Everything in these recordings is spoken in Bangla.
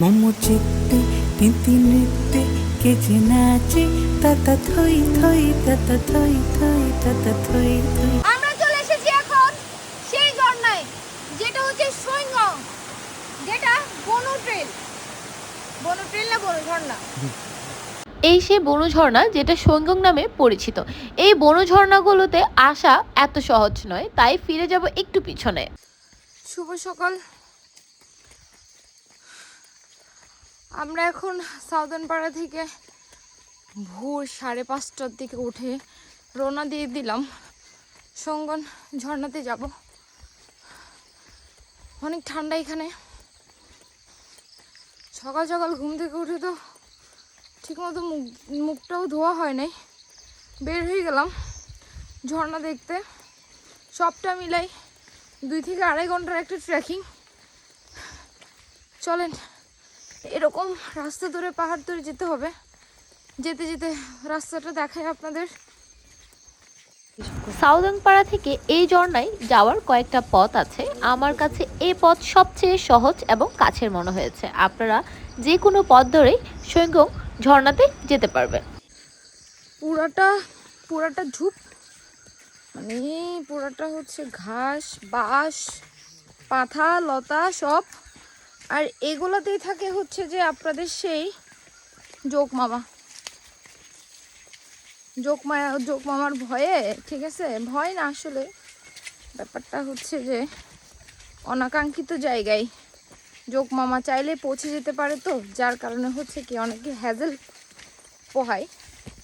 মোমো চিত্তে তিনতি নৃত্যে কে যে নাচে তাতা থই থই তাতা থই থই তাতা থই থই। আমরা চলে এসেছি এখন সেই ঝর্ণায়, যেটা হচ্ছে সৈঙ্গং, যেটা বনু ট্রেল না বনু ঝর্ণা। এই সে বনু ঝর্ণা যেটা সৈঙ্গং নামে পরিচিত। এই বনু ঝর্ণাগুলোতে আসা এত সহজ নয়, তাই ফিরে যাব একটু পিছনে। শুভ সকাল। আমরা এখন সাউদার্ন পাড়া থেকে ভোর 5:30টার দিকে উঠে রওনা দিয়ে দিলাম সৈঙ্গং ঝর্ণাতে যাব। অনেক ঠান্ডা এখানে। সকাল সকাল ঘুম থেকে উঠে তো ঠিকমতো মুখটাও ধোয়া হয় নাই, বের হয়ে গেলাম ঝর্ণা দেখতে। সবটা মিলাই 2 থেকে 2.5 ঘন্টার একটা ট্রেকিং। চলেন, এরকম রাস্তা ধরে পাহাড় ধরে যেতে হবে। যেতে যেতে রাস্তাটা দেখাই আপনাদের। সাউদার্ন পাড়া থেকে এই ঝর্ণায় যাওয়ার কয়েকটা পথ আছে। আমার কাছে এই পথ সবচেয়ে সহজ এবং কাছের মনে হয়েছে। আপনারা যে কোনো পথ ধরেই সৈঙ্গং ঝর্ণাতে যেতে পারবেন। পুরাটা ঝুপ, মানে পুরাটা হচ্ছে ঘাস, বাঁশ, পাথা, লতা সব। আর এগুলোতেই থাকে হচ্ছে যে আপনাদের সেই যোগ মামার ভয়ে, ঠিক আছে, ভয় না, আসলে ব্যাপারটা হচ্ছে যে অনাকাঙ্ক্ষিত জায়গায় যোগ মামা চাইলে পৌঁছে যেতে পারে, তো যার কারণে হচ্ছে কি অনেকে হ্যাজেল পোহায়।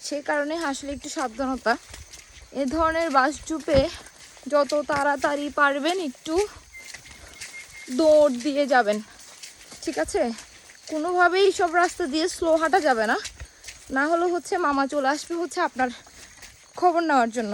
সেই কারণে আসলে একটু সাবধানতা। এ ধরনের বাস ঝুপে যত তাড়াতাড়ি পারবেন একটু দৌড় দিয়ে যাবেন, ঠিক আছে? কোনোভাবেই সব রাস্তা দিয়ে স্লো হাঁটা যাবে না, না হলে হচ্ছে মামা চলে আসবে হচ্ছে আপনার খবর নেওয়ার জন্য।